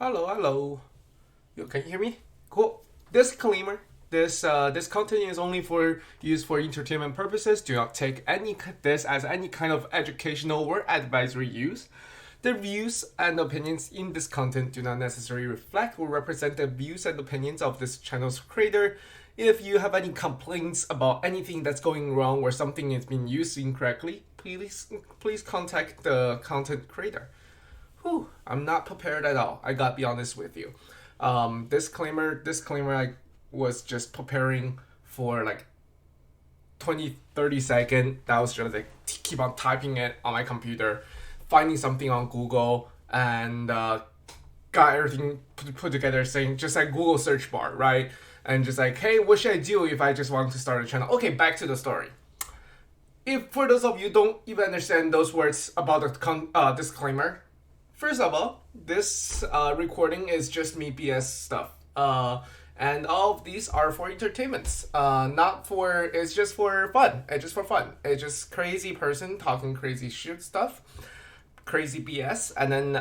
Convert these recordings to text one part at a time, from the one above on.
Hello, hello. Can you hear me? Cool. Disclaimer. This content is only for used for entertainment purposes. Do not take this as any kind of educational or advisory use. The views and opinions in this content do not necessarily reflect or represent the views and opinions of this channel's creator. If you have any complaints about anything that's going wrong or something is being used incorrectly, please contact the content creator. I'm not prepared at all. I gotta be honest with you. Disclaimer. I was just preparing for like 20-30 seconds. That was just like keep on typing it on my computer, finding something on Google, and got everything put together, saying just like Google search bar, right? And just like, hey, what should I do if I just want to start a channel? Okay, back to the story. If for those of you who don't even understand those words about the disclaimer, first of all, this recording is just me BS stuff. And all of these are for entertainments. It's just for fun. It's just for fun. It's just crazy person talking crazy shit stuff. Crazy BS. And then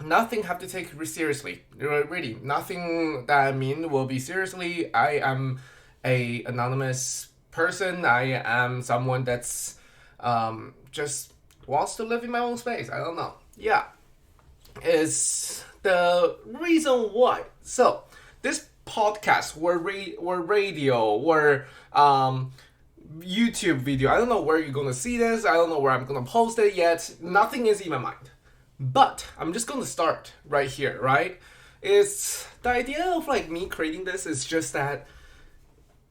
nothing have to take seriously. Really, nothing that I mean will be seriously. I am a anonymous person. I am someone that's just wants to live in my own space. I don't know. Yeah, is the reason why. So this podcast or radio or YouTube video, I don't know where you're gonna see this. I don't know where I'm gonna post it yet. Nothing is in my mind. But I'm just gonna start right here, right? It's the idea of like me creating this is just that.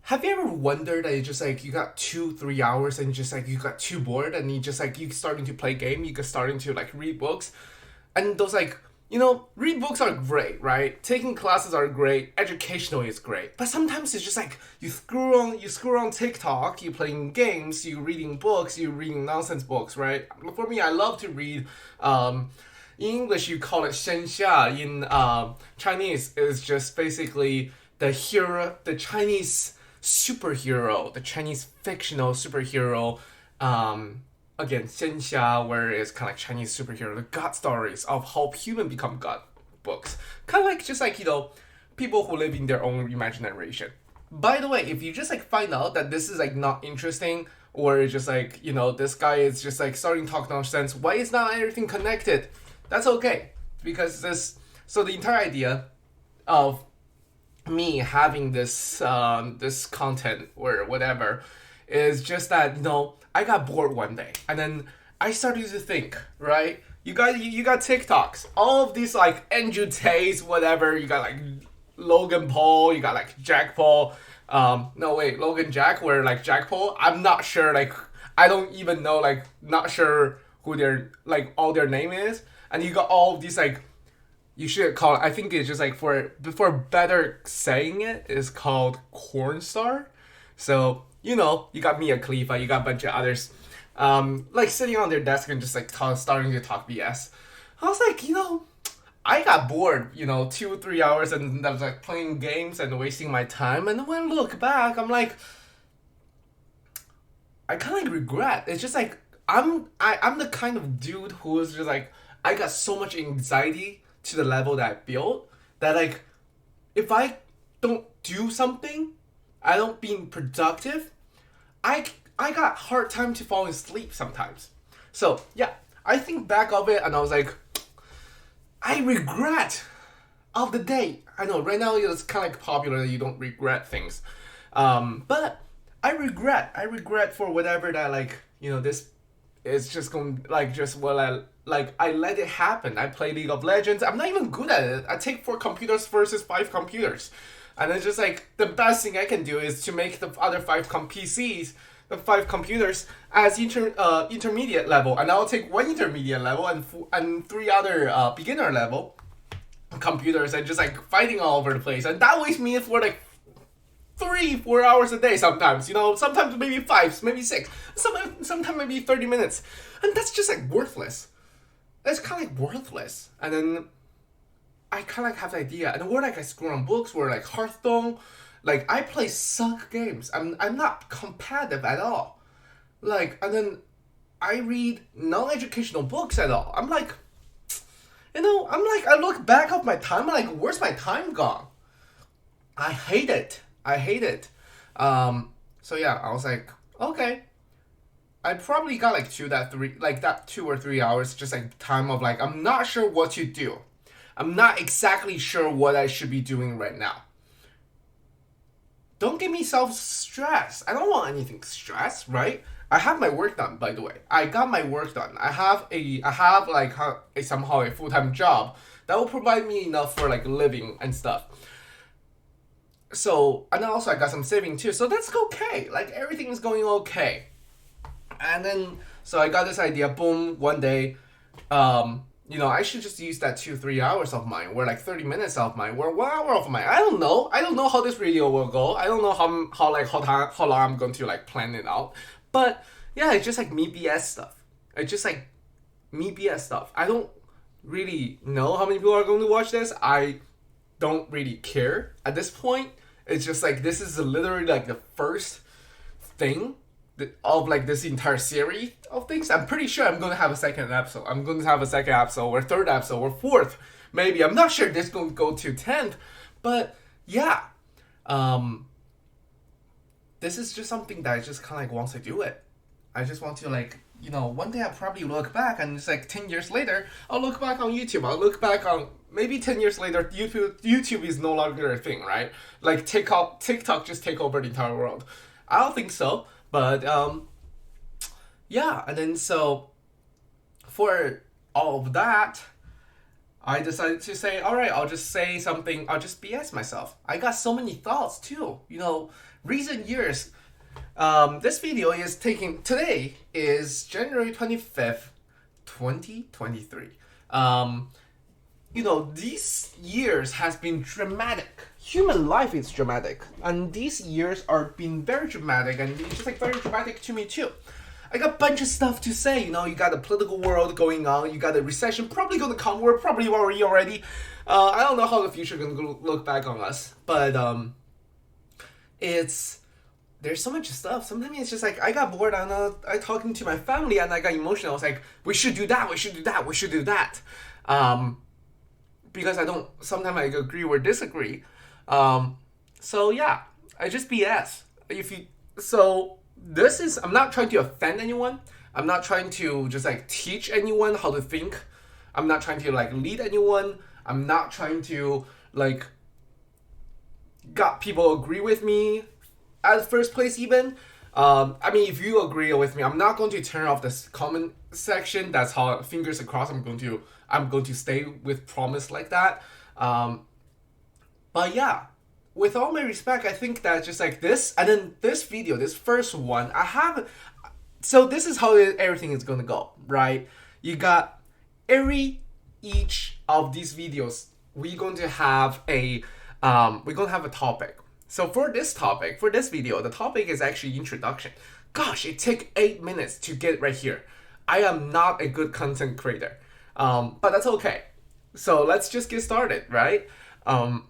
Have you ever wondered that you just like you got 2-3 hours and just like you got too bored and you starting to play game, you starting to like read books, and those like read books are great, right? Taking classes are great, educational is great, but sometimes it's just like you screw on TikTok, you playing games, you reading books, you reading nonsense books, right? For me, I love to read. In English, you call it 线下. In Chinese, it's just basically the hero, the Chinese superhero, the Chinese fictional superhero, again, 线下, where it's kind of like Chinese superhero, the God stories of how human become God books. Kind of like, just like, people who live in their own imagination. By the way, if you just like find out that this is like not interesting, or just like, this guy is just like starting to talk nonsense, why is not everything connected? That's okay. Because so the entire idea of me having this content or whatever is just that I got bored one day and then I started to think, right? You got TikToks, all of these like Andrew Tate's, whatever. You got like Logan Paul, you got like Jack Paul. No wait, Logan Jack or like Jack Paul. I'm not sure. Like I don't even know. Like not sure who their like all their name is. And you got all of these like. You should call it, I think it's just like for better saying it, is called corn star. So, you got Mia Khalifa, you got a bunch of others, like sitting on their desk and just like starting to talk BS. I was like, I got bored, 2-3 hours and I was like playing games and wasting my time. And when I look back, I'm like, I kind of like regret. It's just like, I'm the kind of dude who is just like, I got so much anxiety to the level that I built that like if I don't do something, I don't being productive, I got hard time to fall asleep sometimes. So yeah, I think back of it and I was like, I regret of the day. I know right now it's kind of like popular that you don't regret things, but I regret for whatever that like this is just going like just what I let it happen. I play League of Legends. I'm not even good at it. I take 4 computers versus 5 computers. And it's just like, the best thing I can do is to make the other 5 PCs, the 5 computers, as intermediate level. And I'll take 1 intermediate level and 3 other beginner level computers and just like fighting all over the place. And that wastes me for like 3-4 hours a day sometimes, sometimes maybe 5, maybe 6, sometimes maybe 30 minutes. And that's just like worthless. It's kind of like worthless. And then I kind of like have the idea. And where like I scroll on books, where like Hearthstone, like I play suck games. I'm not competitive at all. Like, and then I read non-educational books at all. I'm like, I'm like, I look back of my time, I'm like, where's my time gone? I hate it. I hate it. So yeah, I was like, okay. I probably got like that 2 or 3 hours, just like time of like, I'm not sure what to do. I'm not exactly sure what I should be doing right now. Don't give me self stress. I don't want anything stress, right? I have my work done, by the way. I got my work done. I have like somehow a full-time job that will provide me enough for like living and stuff. So, and also I got some saving too. So that's okay. Like everything is going okay. And then so I got this idea, boom, one day, I should just use that 2-3 hours of mine, or like 30 minutes of mine, or 1 hour of mine. I don't know. I don't know how this video will go. I don't know how long I'm going to like plan it out. But yeah, it's just like me BS stuff. It's just like me BS stuff. I don't really know how many people are going to watch this. I don't really care at this point. It's just like this is literally like the first thing of like this entire series of things. I'm pretty sure I'm gonna have a second episode. I'm gonna have a second episode or third episode or fourth. Maybe. I'm not sure this is gonna go to 10th. But yeah. This is just something that I just kinda like want to do it. I just want to like, one day I'll probably look back and it's like 10 years later, I'll look back on YouTube. I'll look back on maybe 10 years later, YouTube is no longer a thing, right? Like TikTok just take over the entire world. I don't think so. But yeah, and then so for all of that, I decided to say, all right, I'll just say something. I'll just BS myself. I got so many thoughts too. Recent years. This video is today is January 25th, 2023. These years has been dramatic. Human life is dramatic, and these years are being very dramatic, and it's just like very dramatic to me too. I got a bunch of stuff to say. You got the political world going on. You got the recession probably going to come. We're probably already. I don't know how the future going to look back on us, but there's so much stuff. Sometimes it's just like I got bored and I talking to my family and I got emotional. I was like, we should do that. We should do that. We should do that. Because sometimes I agree or disagree. So yeah, I just BS. I'm not trying to offend anyone. I'm not trying to just like teach anyone how to think. I'm not trying to like lead anyone. I'm not trying to like got people agree with me at first place even. If you agree with me, I'm not going to turn off this comment section. That's how, fingers across, I'm going to stay with promise like that. But yeah, with all my respect, I think that just like this, and then this video, this first one, so this is how everything is going to go, right? You got each of these videos, we're going to have a topic. So for this video, the topic is actually introduction. Gosh, it took 8 minutes to get right here. I am not a good content creator, but that's okay. So let's just get started, right? I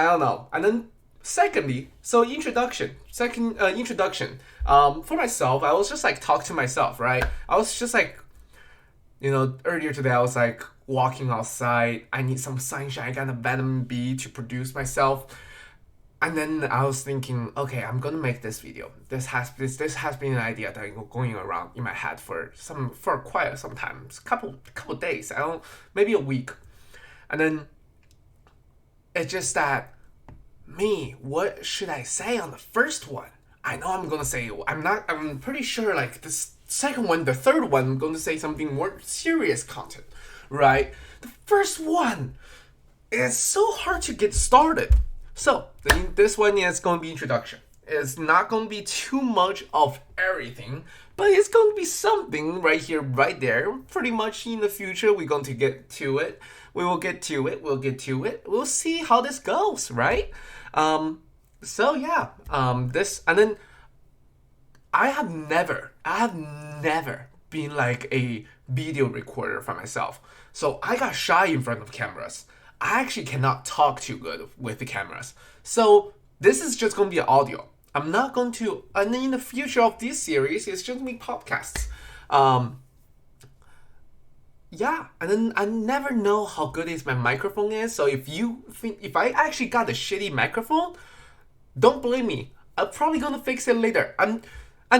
don't know. And then secondly, so introduction. For myself, I was just like talk to myself, right? I was just like, earlier today I was like walking outside. I need some sunshine. I got a vitamin B to produce myself. And then I was thinking, okay, I'm gonna make this video. This has been an idea that is going around in my head for quite some time, couple days. Maybe a week, and then it's just that what should I say on the first one? I know I'm gonna say I'm pretty sure like this second one, the third one, I'm gonna say something more serious content, right? The first one is so hard to get started. So, this one is going to be introduction. It's not going to be too much of everything, but it's going to be something right here, right there. Pretty much in the future, we're going to get to it. We will get to it. We'll get to it. We'll see how this goes, right? So yeah, this, and then I have never been like a video recorder for myself. So I got shy in front of cameras. I actually cannot talk too good with the cameras. So this is just going to be audio. I'm not going to, and in the future of this series, it's just going to be podcasts. yeah, and then I never know how good is my microphone is. So if you think if I actually got a shitty microphone, don't blame me. I'm probably gonna fix it later. And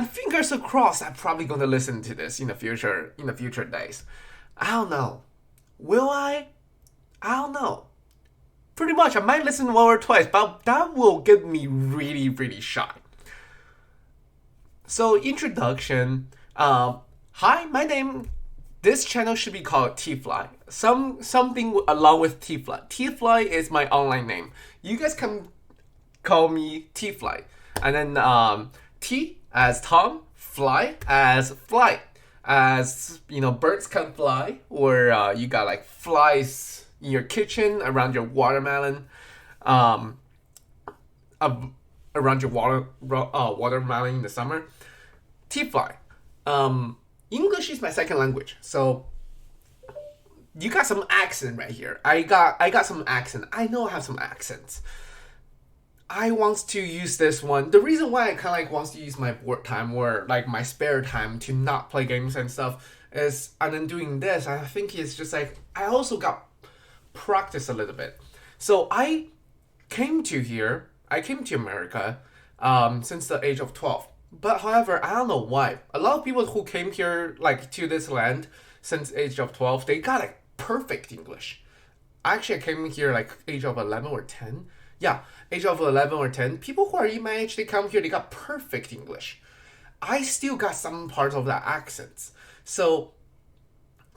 fingers crossed, I'm probably gonna listen to this in the future days. I don't know. Will I? I don't know. Pretty much, I might listen one or twice, but that will get me really, really shy. So introduction. Hi, my name. This channel should be called Tfly. Something along with Tfly. Tfly is my online name. You guys can call me Tfly, and then T as Tom, fly as flight, as you know, birds can fly, or you got like flies in your kitchen around your watermelon, um, around your watermelon in the summer. Tfly. English is my second language, so you got some accent right here. I got some accent. I know I have some accents. I want to use this one. The reason why I kind of like wants to use my board time or like my spare time to not play games and stuff is, and then doing this, I think it's just like I also got practice a little bit. So I came to America since the age of 12. But however, I don't know why. A lot of people who came here like to this land since age of 12, they got like perfect English. Actually, I came here like age of 11 or 10. Yeah, age of 11 or 10. People who are in my age, they come here, they got perfect English. I still got some parts of that accents. So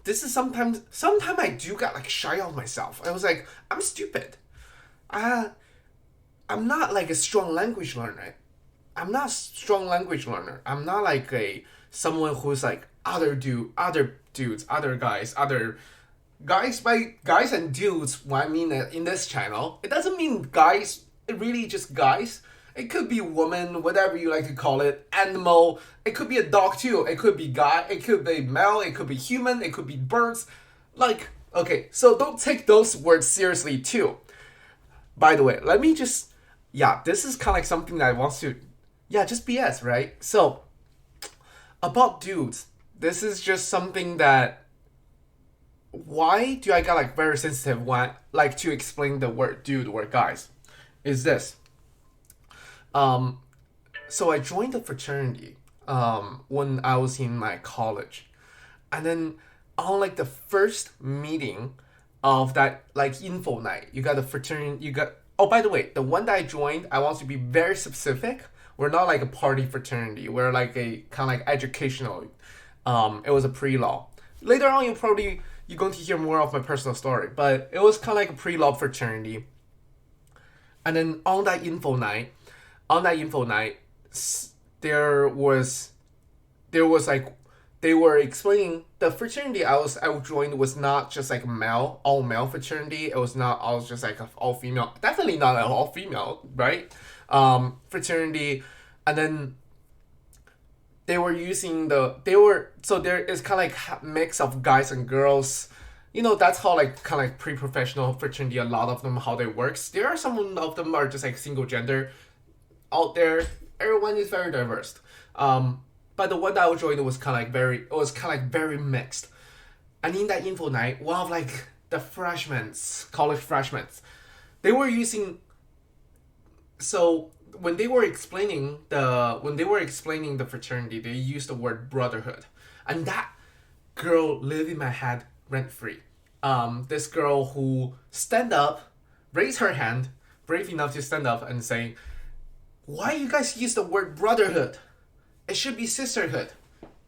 this is sometimes I do got like shy of myself. I was like, I'm stupid. I'm not like a strong language learner. I'm not a strong language learner. I'm not like someone who's like other dudes, other guys by guys and dudes. What I mean in this channel, it doesn't mean guys. It really just guys. It could be woman, whatever you like to call it, animal. It could be a dog too. It could be guy. It could be male. It could be human. It could be birds. Like, okay, so don't take those words seriously too. By the way, let me just, yeah, this is kind of like something that I want to, yeah, just BS, right? So, about dudes, this is just something that, why do I got like very sensitive when, like to explain the word dude or guys, is this. Um, so I joined the fraternity when I was in my college, and then on like the first meeting of that like info night, you got the fraternity. You got, oh, by the way, the one that I joined, I want to be very specific. We're not like a party fraternity. We're like a kind of like educational. It was a pre-law. Later on, you're going to hear more of my personal story, but it was kind of like a pre-law fraternity. And then on that info night, there was like they were explaining the fraternity I joined was not just like all male fraternity. It was not all just like all female. Definitely not all female, right? Fraternity, and then so there is kind of like mix of guys and girls. You know, that's how like kind of like pre-professional fraternity, a lot of them how they works. There are some of them are just like single gender out there. Everyone is very diverse. But the one that I was joining was kind of like very mixed. And in that info night, one of like the college freshmen, they were using. So when they were explaining the fraternity, they used the word brotherhood, and that girl lived in my head rent free. This girl who raised her hand, brave enough to stand up and say, "Why you guys use the word brotherhood? It should be sisterhood.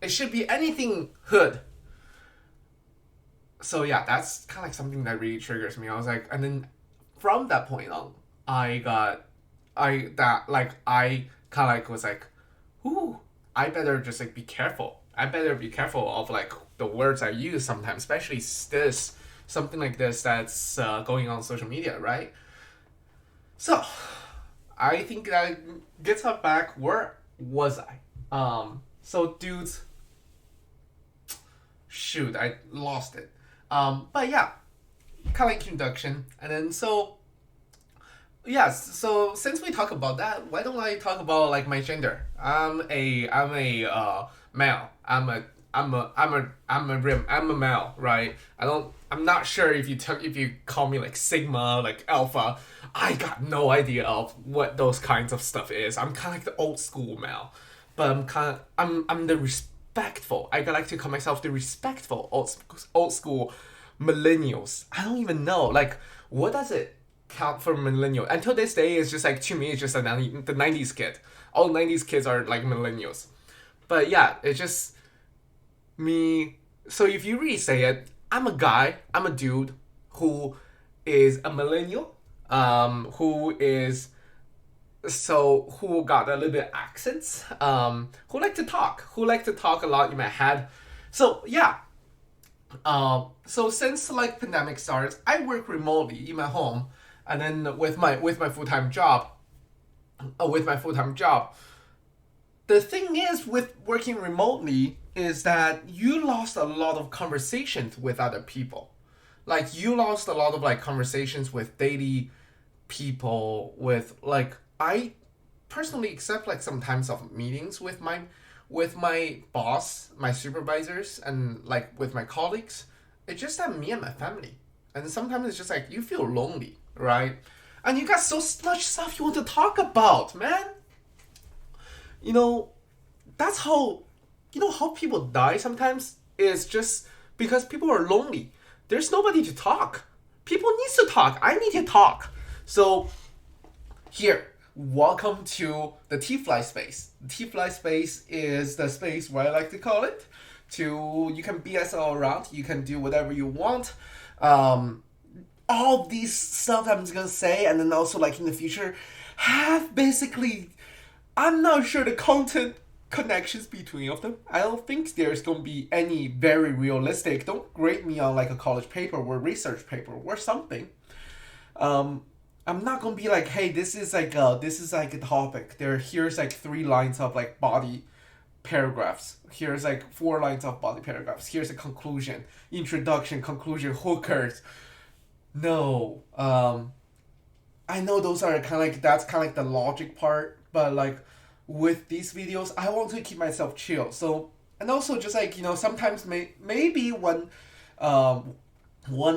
It should be anything hood." So yeah, that's kind of like something that really triggers me. I was like, and then from that point on, I kind of like was like, ooh, I better just like be careful. I better be careful of like the words I use sometimes, especially something like this that's going on social media, right? So, I think that gets us back. Where was I? So dudes, shoot, I lost it. But yeah, kind of like introduction, and then so yes. So since we talk about that, why don't I talk about like my gender? I'm a male. I'm a male, right? I'm not sure if you call me like sigma, like alpha. I got no idea of what those kinds of stuff is. I'm kind of like the old school male, but I'm the respectful. I like to call myself the respectful old school millennials. I don't even know, like, what does it count for millennial? Until this day, it's just like, to me, it's just the 90s kid. All 90s kids are like millennials. But yeah, it's just me. So if you really say it, I'm a guy, I'm a dude who is a millennial, who got a little bit accents, who like to talk a lot in my head. So yeah, so since like pandemic starts, I work remotely in my home, and then with my full time job, with my full time job. The thing is with working remotely is that you lost a lot of conversations with other people. Like you lost a lot of like conversations with daily people, with like I personally accept like sometimes of meetings with my boss, my supervisors, and like with my colleagues. It's just that me and my family. And sometimes it's just like you feel lonely, right? And you got so much stuff you want to talk about, man. You know, that's how how people die sometimes is just because people are lonely. There's nobody to talk. People need to talk. I need to talk. So here, welcome to the Tfly space. The Tfly space is the space where I like to call it. You can BS all around. You can do whatever you want. All these stuff I'm just gonna say, and then also like in the future, have basically, I'm not sure the content connections between of them. I don't think there's gonna be any very realistic. Don't grade me on like a college paper or research paper or something. I'm not gonna be like, hey, this is like a topic. Here's like 3 lines of like body paragraphs. Here's like 4 lines of body paragraphs. Here's a conclusion, introduction, conclusion, hookers. No, I know those are kind of like that's kind of like the logic part, but like with these videos, I want to keep myself chill. So and also just like sometimes maybe one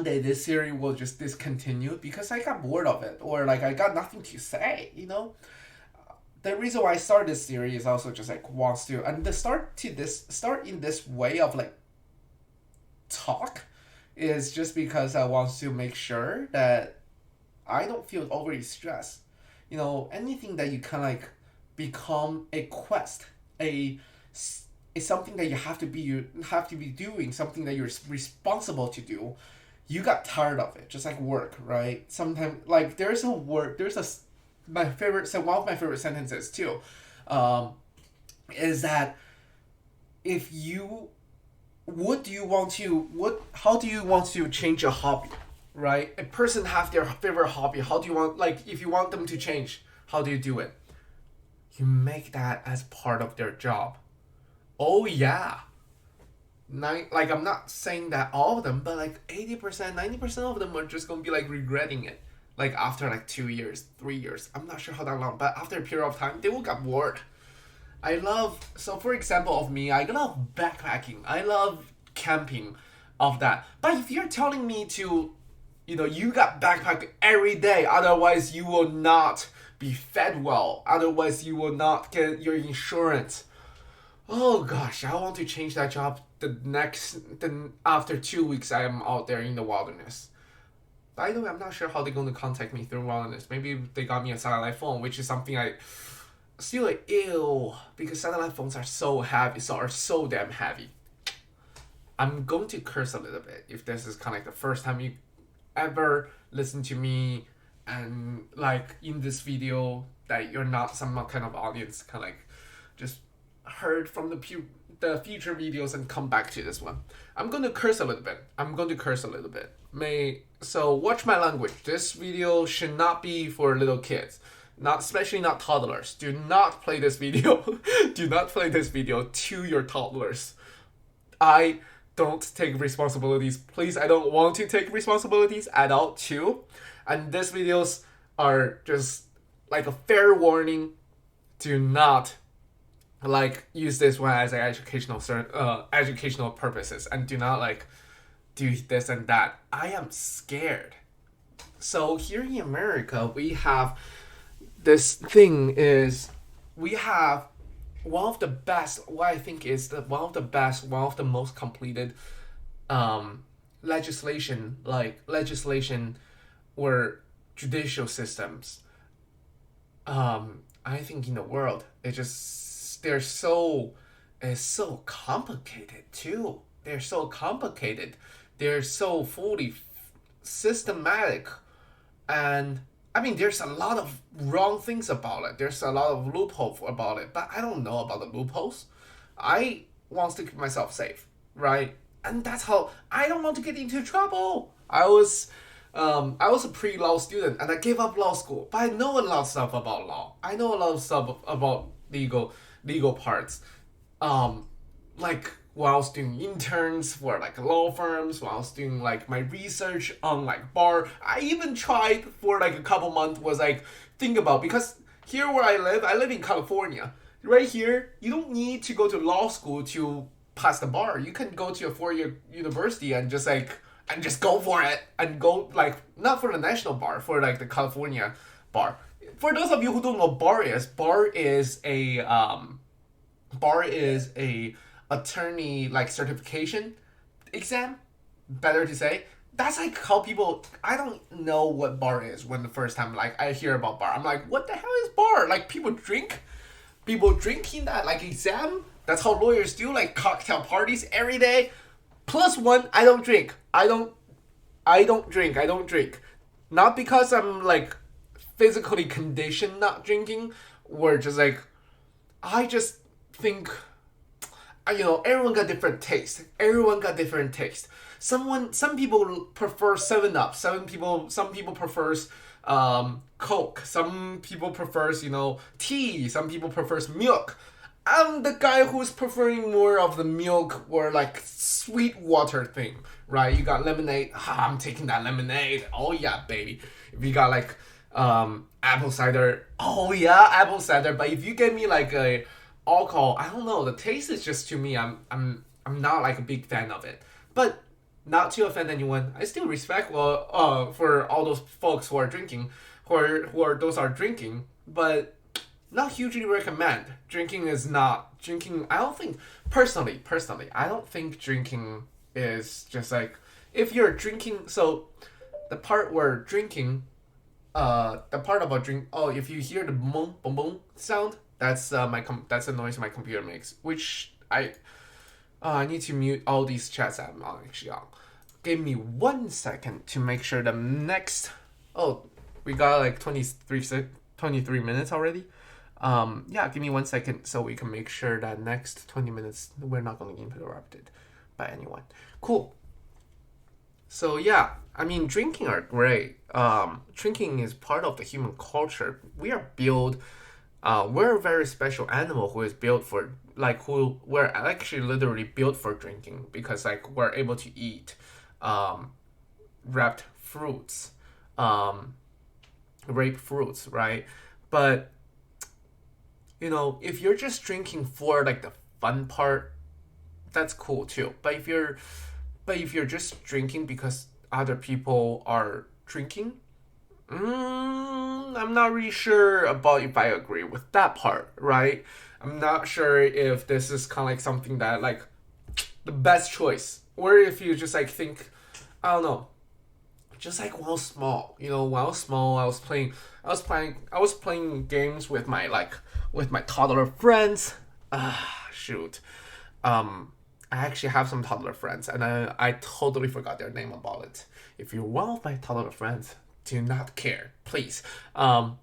day this series will just discontinue because I got bored of it or like I got nothing to say. The reason why I started this series is also just like wants to and the start in this way of like talk is just because I want to make sure that I don't feel overly stressed. Anything that you kind of like become a quest, is something that you have to be doing, something that you're responsible to do. You got tired of it, just like work, right? Sometimes like there's my favorite. So one of my favorite sentences too, is that if you how do you want to change a hobby, right? A person have their favorite hobby. How do you want, like, if you want them to change, how do you do it? You make that as part of their job. Oh yeah. Like, I'm not saying that all of them, but like 80%, 90% of them are just gonna be like regretting it. Like after like 2 years, 3 years. I'm not sure how that long, but after a period of time, they will get bored. So for example of me, I love backpacking. I love camping of that. But if you're telling me to, you got backpack every day, otherwise you will not be fed well. Otherwise you will not get your insurance. Oh gosh, I want to change that job after 2 weeks I am out there in the wilderness. By the way, I'm not sure how they're going to contact me through wilderness. Maybe they got me a satellite phone, which is something I still like, ew, because satellite phones are so heavy, so damn heavy. I'm going to curse a little bit if this is kind of like the first time you ever listen to me and like in this video that you're not some kind of audience, kind of like just heard from the future videos and come back to this one. I'm going to curse a little bit. So watch my language. This video should not be for little kids. Especially not toddlers. Do not play this video. Do not play this video to your toddlers. I don't take responsibilities. Please, I don't want to take responsibilities at all too. And these videos are just like a fair warning. Do not like use this one as an educational purposes, and do not like do this and that. I am scared. So here in America, we have this thing is we have one of the best. What I think is the one of the best, one of the most completed legislation or judicial systems. I think in the world, it's so complicated too. They're so complicated. They're so fully systematic, and I mean, there's a lot of wrong things about it. There's a lot of loopholes about it, but I don't know about the loopholes. I want to keep myself safe, right? And that's how I don't want to get into trouble. I was a pre-law student, and I gave up law school. But I know a lot of stuff about law. I know a lot of stuff about legal parts. Like while I was doing interns for like law firms, while I was doing like my research on like bar. I even tried for like a couple months was like think about, because here where I live in California. Right here, you don't need to go to law school to pass the bar. You can go to a 4-year university and just go for it, and go like not for the national bar, for like the California bar. For those of you who don't know, bar is a attorney like certification exam, better to say. That's like how people, I don't know what bar is when the first time like I hear about bar. I'm like, what the hell is bar? Like people drinking that like exam. That's how lawyers do, like cocktail parties every day. Plus one, I don't drink. I don't drink. Not because I'm like physically conditioned not drinking, or just like I just think, everyone got different taste. Some people prefer 7-Up. Some people prefers Coke. Some people prefers tea. Some people prefers milk. I'm the guy who's preferring more of the milk or like sweet water thing, right? You got lemonade. I'm taking that lemonade. Oh yeah, baby. If you got like apple cider, oh yeah, apple cider. But if you give me like a alcohol, I don't know. The taste is just, to me, I'm not like a big fan of it. But not to offend anyone, I still respect for all those folks who are drinking, who are those are drinking, but not hugely recommend. Drinking. I don't think personally. I don't think drinking is just like, if you're drinking. So the part where drinking, the part about drink. Oh, if you hear the boom boom boom sound, that's that's the noise my computer makes. Which I need to mute all these chats I'm actually on. Give me 1 second to make sure the next. Oh, we got like 23 minutes already. Yeah, give me 1 second so we can make sure that next 20 minutes we're not going to get interrupted by anyone. Cool. So yeah, I mean, drinking are great. Drinking is part of the human culture. We're a very special animal who is built for, like, who we're actually literally built for drinking, because like we're able to eat wrapped fruits, rape fruits, right? But if you're just drinking for like the fun part, that's cool too. But if you're just drinking because other people are drinking, I'm not really sure about if I agree with that part, right? I'm not sure if this is kind of like something that like the best choice, or if you just like think, I don't know, just like when I was small, I was playing games with my toddler friends. Shoot. I actually have some toddler friends, and I totally forgot their name about it. If you're one of my toddler friends, do not care, please. And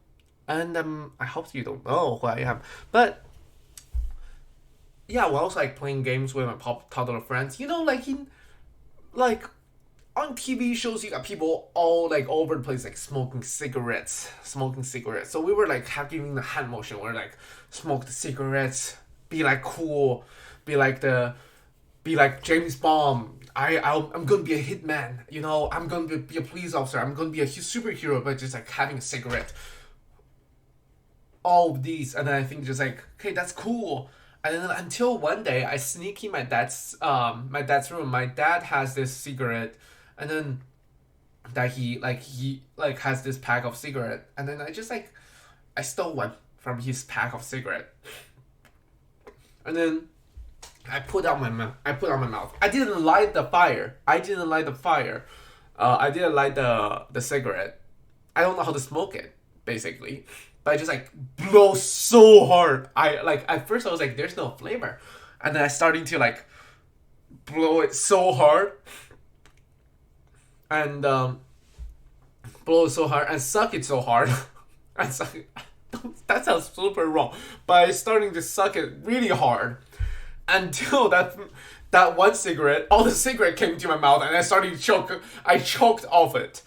I hope you don't know who I am. But yeah, when I was like playing games with my toddler friends, like on TV shows, you got people all like over the place, like smoking cigarettes. So we were like having the hand motion, where like smoke the cigarettes, be like cool, be like James Bond. I'm gonna be a hitman. I'm gonna be a police officer. I'm gonna be a superhero, but just like having a cigarette. All of these, and then I think just like, okay, that's cool. And then until one day, I sneak in my dad's room. My dad has this cigarette, and then that he has this pack of cigarette, and then I stole one from his pack of cigarette, and then I put out my mouth. I didn't light the fire. I didn't light the cigarette. I don't know how to smoke it, basically. But I just like blow so hard. At first I was like, there's no flavor. And then I starting to like blow it so hard. And blow it so hard and suck it so hard. and suck it. That sounds super wrong. But I starting to suck it really hard. Until that one cigarette, all the cigarette came to my mouth and I started to choke. I choked off it.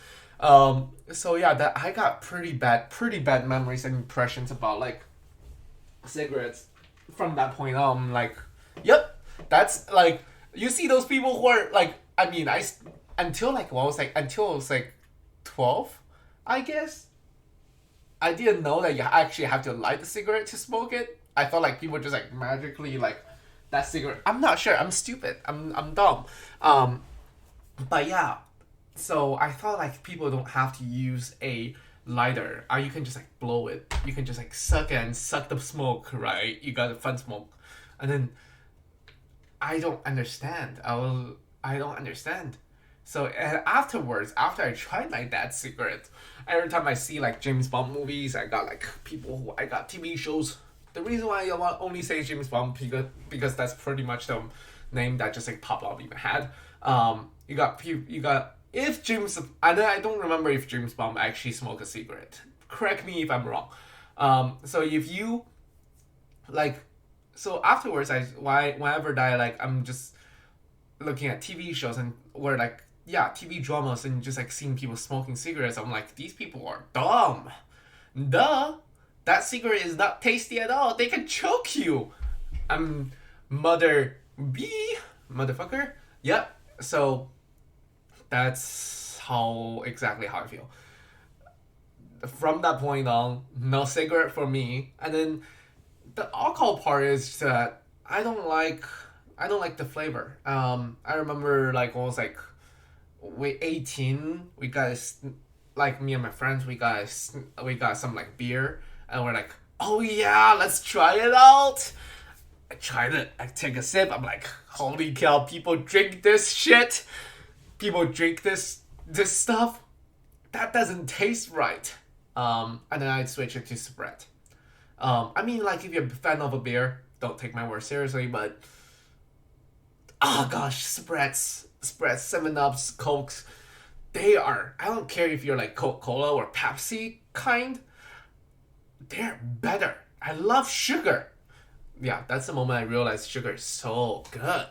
So yeah, that I got pretty bad memories and impressions about like cigarettes from that point on. Like, yep, that's like you see those people who are like, I mean, until I was like 12, I guess. I didn't know that you actually have to light the cigarette to smoke it. I thought like people just like magically like that cigarette. I'm not sure. I'm stupid. I'm dumb. But yeah. So I thought like people don't have to use a lighter. You can just like blow it. You can just like suck the smoke, right? You got the fun smoke. And then I don't understand. I don't understand. So afterwards, after I tried my dad's cigarette, every time I see like James Bond movies, I got TV shows. The reason why I only say James Bond because that's pretty much the name that just like popped up in my head. You got if James, I don't remember if James Bond actually smoked a cigarette. Correct me if I'm wrong. So if you like, so afterwards, whenever I'm just looking at TV shows and where like TV dramas and just like seeing people smoking cigarettes, I'm like, these people are dumb. Duh, that cigarette is not tasty at all. They can choke you. I'm motherfucker. Yep. So that's exactly how I feel. From that point on, no cigarette for me. And then the alcohol part is that I don't like the flavor. I remember like when I was like 18, we got like me and my friends, we got some like beer, and we're like, oh yeah, let's try it out. I tried it. I take a sip. I'm like, holy cow! People drink this shit. People drink this stuff. That doesn't taste right. And then I switch it to Sprite. I mean, like if you're a fan of a beer, don't take my word seriously, but oh gosh, Spreads, 7-Ups, Cokes, I don't care if you're like Coca-Cola or Pepsi kind, they're better. I love sugar. Yeah, that's the moment I realized sugar is so good.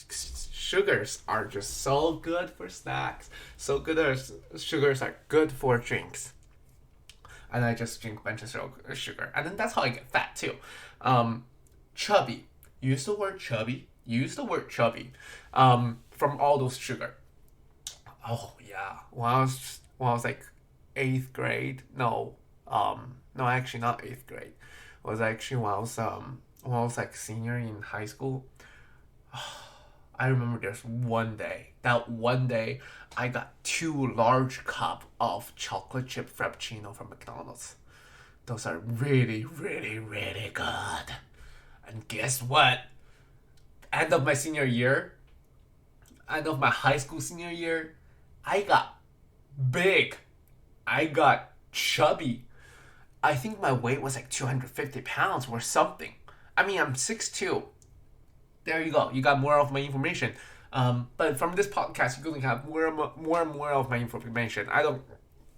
Sugars are just so good for snacks. So good as sugars are good for drinks. And I just drink a bunch of sugar. And then that's how I get fat too. Chubby. Use the word chubby. From all those sugar. Oh yeah. When I was like 8th grade. No, actually not 8th grade. It was actually when I was like senior in high school. I remember there's one day. That one day, I got 2 large cup of chocolate chip frappuccino from McDonald's. Those are really, really, really good. And guess what? End of my high school senior year, I got big. I got chubby. I think my weight was like 250 pounds or something. I mean, I'm 6'2". There you go. You got more of my information. But from this podcast, you're going to have more and more of my information.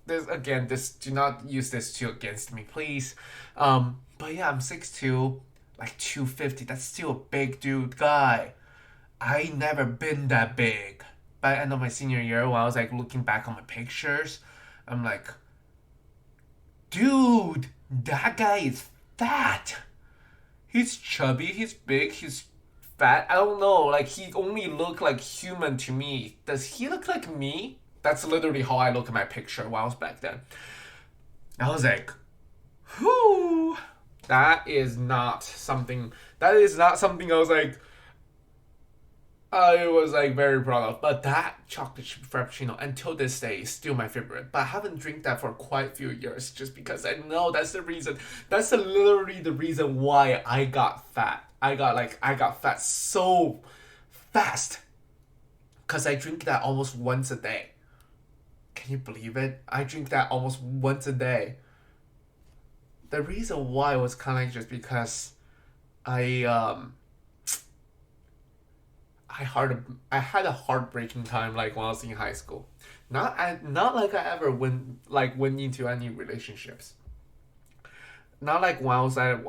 Do not use this against me, please. But yeah, I'm 6'2", like 250. That's still a big dude guy. I never been that big. By the end of my senior year, when I was like looking back on my pictures, I'm like, dude, that guy is fat. He's chubby, he's big, he's fat. I don't know, like he only looked like human to me. Does he look like me? That's literally how I look at my picture when I was back then. I was like, whoo, That is not something. That is not something I was like very proud of. But that chocolate chip frappuccino until this day is still my favorite. But I haven't drank that for quite a few years just because I know that's the reason. That's literally the reason why I got fat. I got fat so fast because I drink that almost once a day. Can you believe it? I drink that almost once a day. The reason why was kind of like just because I um I had a heartbreaking time like when I was in high school. Not like I ever went into any relationships. Not like when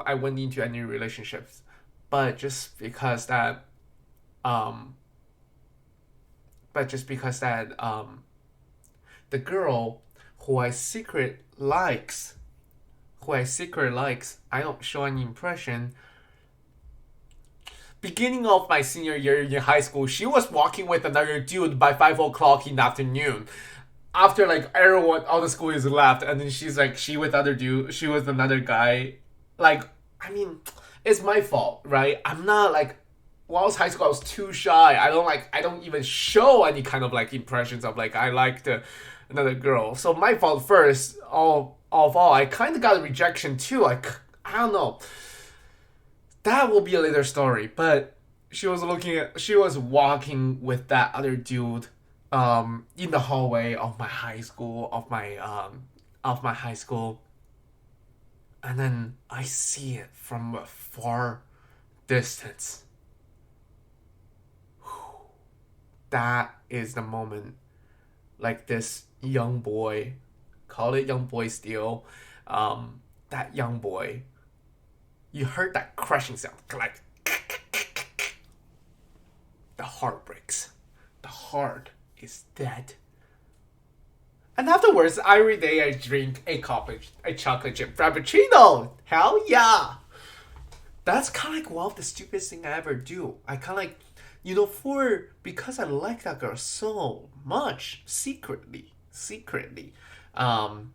I went into any relationships, but just because that um the girl who I secret likes I don't show any impression. Beginning of my senior year in high school, she was walking with another dude by 5 o'clock in the afternoon. After like everyone, all the school is left, and then she with another guy. Like, I mean, it's my fault, right? I'm not like, when I was high school, I was too shy. I don't even show any kind of like impressions of like I liked another girl. So my fault first. All, I kind of got a rejection too. Like, I don't know. That will be a later story. But she was walking with that other dude, in the hallway of my high school, and then I see it from a far distance. That is the moment, like this young boy, call it young boy still, that young boy, you heard that crushing sound, like the heart breaks. The heart is dead. And afterwards, every day I drink a chocolate chip frappuccino. Hell yeah! That's kind of like one of the stupidest thing I ever do. I kind of like, for because I like that girl so much secretly, um,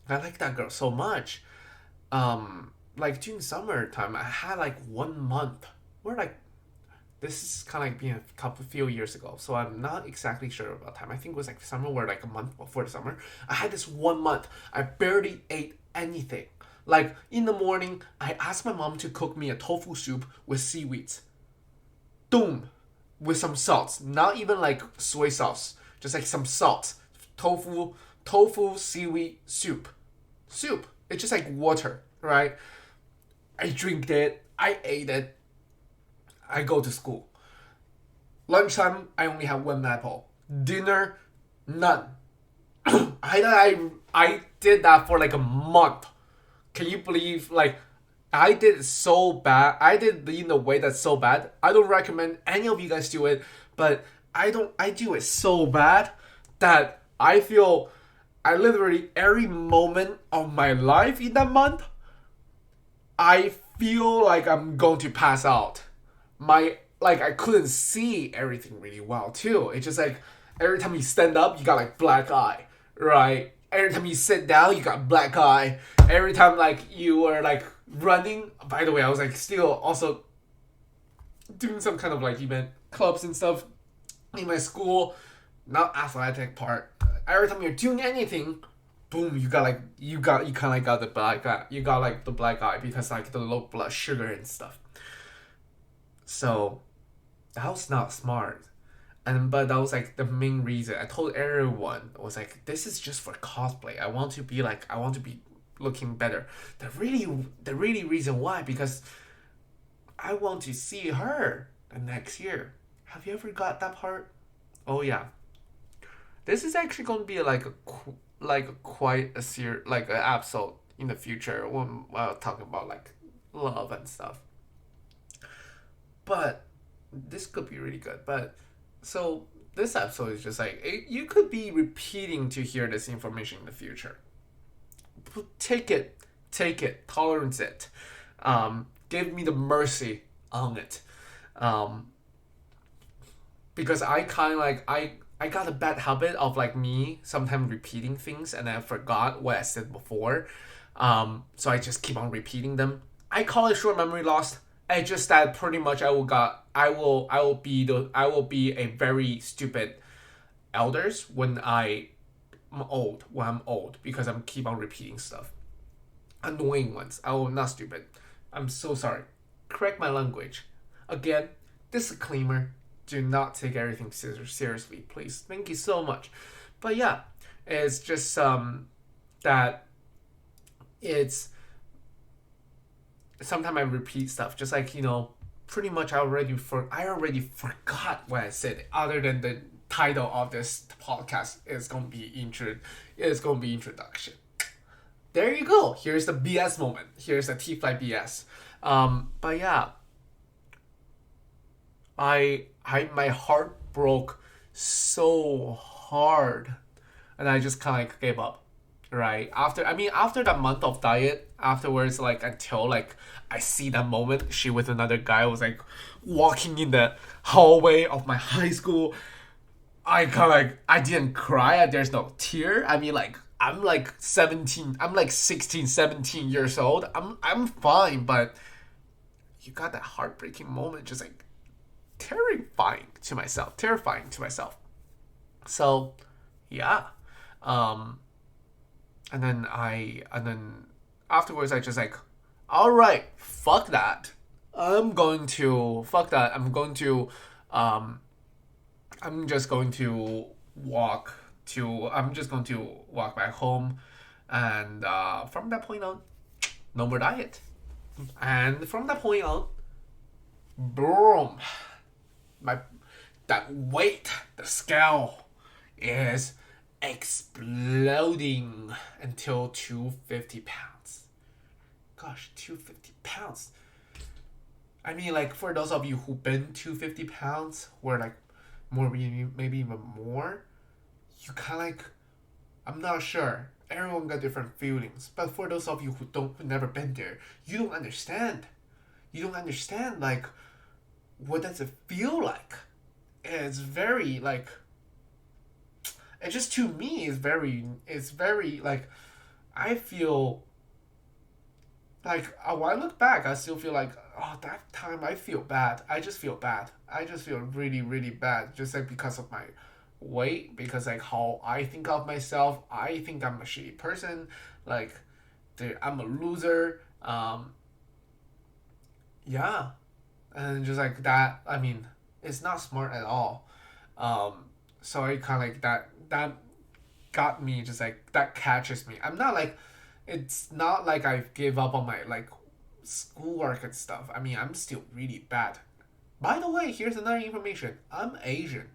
I like that girl so much. Like during summertime, I had like 1 month where like this is kind of like being a few years ago, so I'm not exactly sure about time. I think it was like somewhere like a month before the summer. I had this 1 month. I barely ate anything. Like in the morning, I asked my mom to cook me a tofu soup with seaweeds. Boom, with some salt. Not even like soy sauce, just like some salt. Tofu seaweed soup. It's just like water, right? I drink it. I ate it. I go to school. Lunchtime, I only have one apple. Dinner, none. I did that for like a month. Can you believe, like, I did it so bad. I did it in a way that's so bad. I don't recommend any of you guys do it, but I do it so bad that I feel I literally every moment of my life in that month, I feel like I'm going to pass out. I couldn't see everything really well too. It's just like every time you stand up, you got like black eye, right? Every time you sit down, you got black eye. Every time like you were like running. By the way, I was like still also doing some kind of like event clubs and stuff in my school, not athletic part. Every time you're doing anything, boom, you kind of like got the black eye. You got like the black eye because like the low blood sugar and stuff. So that was not smart. But that was like the main reason. I told everyone, I was like, this is just for cosplay. I want to be looking better. The really reason why, because I want to see her the next year. Have you ever got that part? Oh yeah. This is actually going to be like quite a like an episode in the future when talking about like love and stuff. But this could be really good. But so this episode is just like you could be repeating to hear this information in the future. Take it, tolerance it. Give me the mercy on it. Because I kind of like I got a bad habit of like me sometimes repeating things and I forgot what I said before. So I just keep on repeating them. I call it short memory loss. It's just that pretty much I will be a very stupid elders when I'm old because I'm keep on repeating stuff. Annoying ones. Oh, not stupid. I'm so sorry. Correct my language. Again, disclaimer. Do not take everything seriously, please. Thank you so much. But yeah, it's just that it's sometimes I repeat stuff. Just like pretty much I already forgot what I said. Other than the title of this podcast is gonna be introduction. There you go. Here's the BS moment. Here's the Tfly BS. But yeah, my heart broke so hard, and I just kind of like gave up. Right after that month of diet, afterwards, like until like I see that moment, she with another guy was like walking in the hallway of my high school. I kind of like I didn't cry. There's no tear. I mean, like I'm like 17. I'm like 16, 17 years old. I'm fine, but you got that heartbreaking moment, just like terrifying to myself. So, yeah. And then afterwards I just like, all right, fuck that. I'm going to fuck that. I'm just going to walk back home, and from that point on, no more diet. And from that point on, boom, my that weight, the scale is exploding until 250 pounds. Gosh, 250 pounds. I mean, like, for those of you who've been 250 pounds, or like more, maybe even more, you kind of like, I'm not sure. Everyone got different feelings. But for those of you who've never been there, you don't understand. Like, what does it feel like? It's very, like, it just, to me, it's very, like, I feel, like, when I look back, I still feel like, oh, that time I feel bad. I just feel bad. I just feel really, really bad. Just, like, because of my weight, because, like, how I think of myself. I think I'm a shitty person. Like, I'm a loser. Yeah. And just, like, that, I mean, it's not smart at all. So I kind of, like, that got me, just, like, that catches me. It's not like I gave up on my, like, schoolwork and stuff. I mean, I'm still really bad. By the way, here's another information. I'm Asian.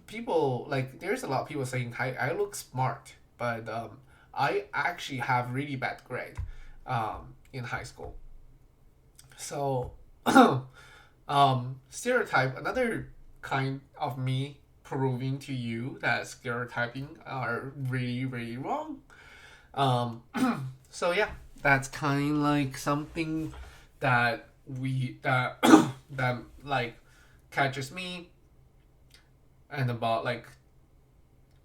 People, like, there's a lot of people saying I look smart, but I actually have really bad grade in high school. So, stereotype, another kind of me proving to you that stereotyping are really, really wrong. So yeah, that's kind of like something that that like catches me, and about like,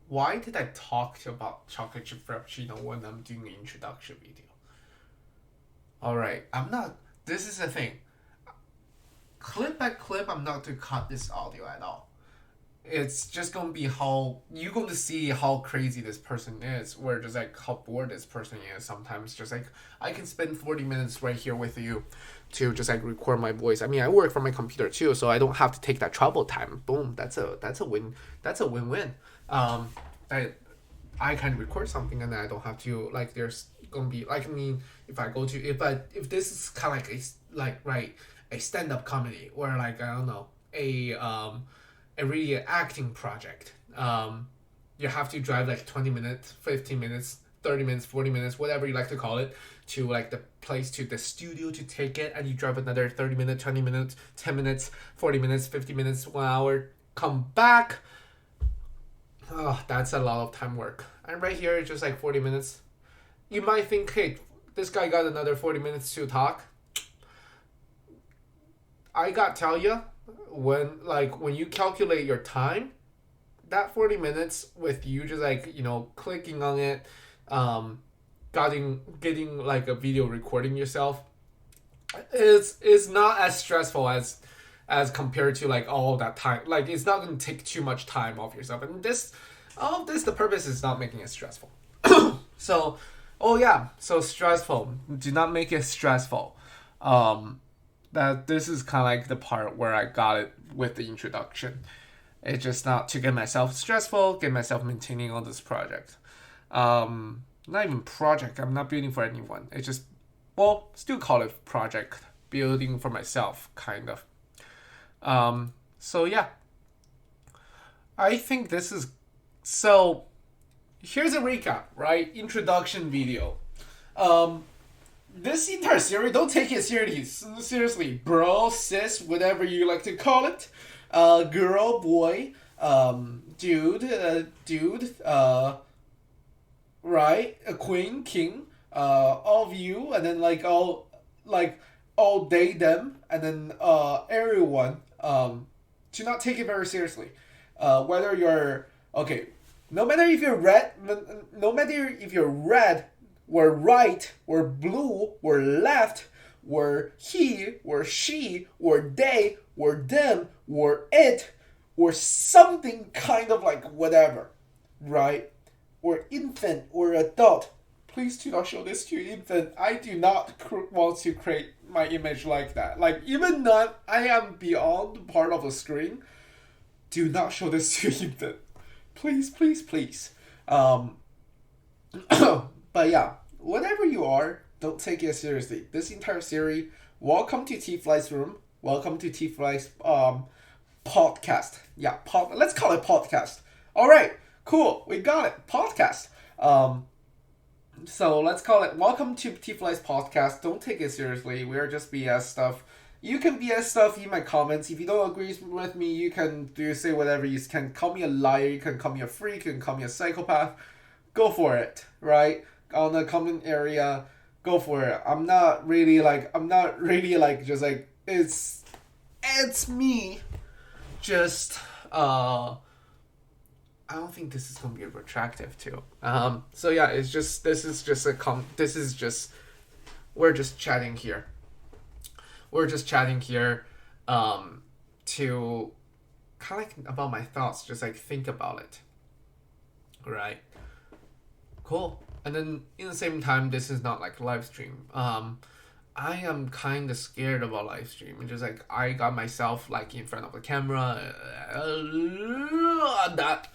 why did I talk about chocolate chip frappuccino when I'm doing an introduction video? All right, this is the thing. Clip by clip, I'm not to cut this audio at all. It's just gonna be how you're going to see how crazy this person is, or just like how bored this person is. Sometimes just like I can spend 40 minutes right here with you to just like record my voice. I mean, I work from my computer too, so I don't have to take that travel time. Boom, that's a win. That's a win-win. I can record something, and I don't have to, like, there's gonna be, like, I mean, if this is kind of like a stand-up comedy, or like, I don't know, a really acting project. You have to drive like 20 minutes, 15 minutes, 30 minutes, 40 minutes, whatever you like to call it, to like the place, to the studio to take it, and you drive another 30 minutes, 20 minutes, 10 minutes, 40 minutes, 50 minutes, 1 hour, come back. Oh, that's a lot of time work. And right here, it's just like 40 minutes. You might think, hey, this guy got another 40 minutes to talk. I got tell you, when you calculate your time, that 40 minutes with you just like, clicking on it, getting like a video recording yourself is not as stressful as compared to like all that time. Like it's not gonna take too much time off yourself. And this all of this the purpose is not making it stressful. So oh yeah, so stressful. Do not make it stressful. That this is kind of like the part where I got it with the introduction. It's just not to get myself stressful, get myself maintaining on this project. Not even project. I'm not building for anyone. It's just, well, still call it project building for myself, kind of. So yeah, I think this is so. Here's a recap, right? Introduction video. This entire series, don't take it seriously, bro, sis, whatever you like to call it. Girl, boy, dude, right? A queen, king, all of you, and then all they, them, and then everyone. Do not take it very seriously. Whether you're okay, no matter if you're red, we're right, we're blue, we're left, we're he, we're she, we're they, we're them, we're it, we're something kind of like whatever, right? We're infant, we're adult. Please do not show this to your infant. I do not want to create my image like that. Like, even that I am beyond part of the screen, do not show this to your infant. Please, please, please. But yeah, whatever you are, don't take it seriously. This entire series, welcome to Tfly's room. Welcome to Tfly's podcast. Yeah, let's call it podcast. All right, cool. We got it. Podcast. So let's call it welcome to Tfly's podcast. Don't take it seriously. We are just BS stuff. You can BS stuff in my comments. If you don't agree with me, you can say whatever. You can call me a liar. You can call me a freak. You can call me a psychopath. Go for it, right? On the comment area, go for it. I'm not really just like it's me. Just I don't think this is gonna be attractive too. So yeah, this is just we're just chatting here. We're just chatting here, to kind of like about my thoughts, just like think about it. Right. Cool. And then in the same time, this is not like live stream. I am kind of scared about live stream. It's just like I got myself like in front of the camera. That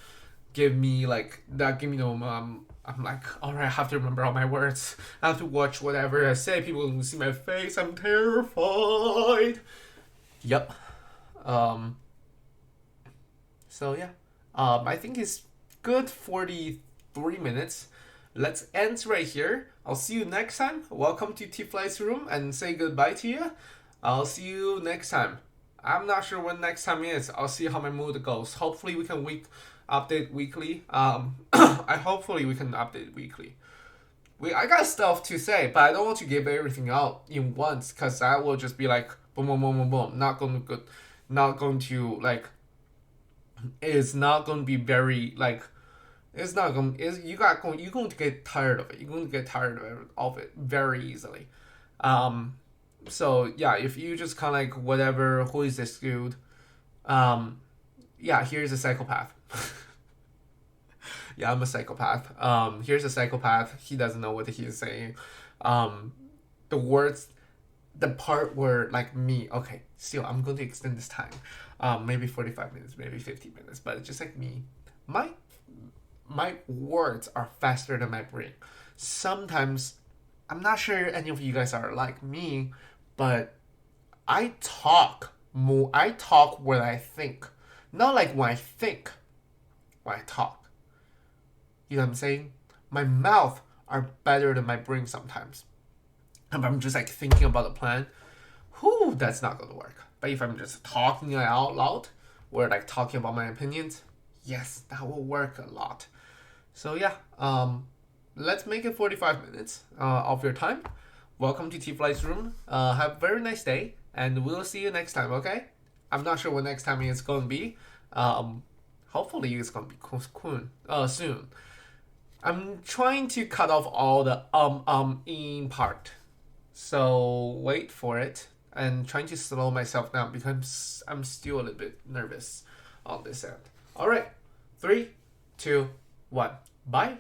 give me no. I'm like, alright, I have to remember all my words. I have to watch whatever I say. People can see my face. I'm terrified. Yep. So yeah. I think it's good 43 minutes. Let's end right here. I'll see you next time. Welcome to Tfly's room and say goodbye to you. I'll see you next time. I'm not sure when next time is. I'll see how my mood goes. Hopefully we can update weekly. Hopefully we can update weekly. I got stuff to say, but I don't want to give everything out in once, because that will just be like boom, boom, boom, boom, boom. Not going to like. It's not going to be very like. It's not going. You're going to get tired of it. You're going to get tired of it very easily. So yeah, if you just kind of like whatever, who is this dude? Yeah, here's a psychopath. Yeah, I'm a psychopath. Here's a psychopath. He doesn't know what he is saying. The words, the part where like me. Okay, still I'm going to extend this time. Maybe 45 minutes, maybe 50 minutes, but it's just like me. My words are faster than my brain. Sometimes, I'm not sure any of you guys are like me, but I talk more. I talk when I think. Not like when I think, when I talk. You know what I'm saying? My mouth are better than my brain sometimes. If I'm just like thinking about a plan, that's not gonna work. But if I'm just talking out loud, or like talking about my opinions, yes, that will work a lot. So yeah, let's make it 45 minutes of your time. Welcome to Tfly's room. Have a very nice day, and we'll see you next time, okay? I'm not sure when next time it's going to be. Hopefully it's going to be soon. I'm trying to cut off all the in part. So wait for it. And trying to slow myself down because I'm still a little bit nervous on this end. All right, 3, 2, 1. Bye.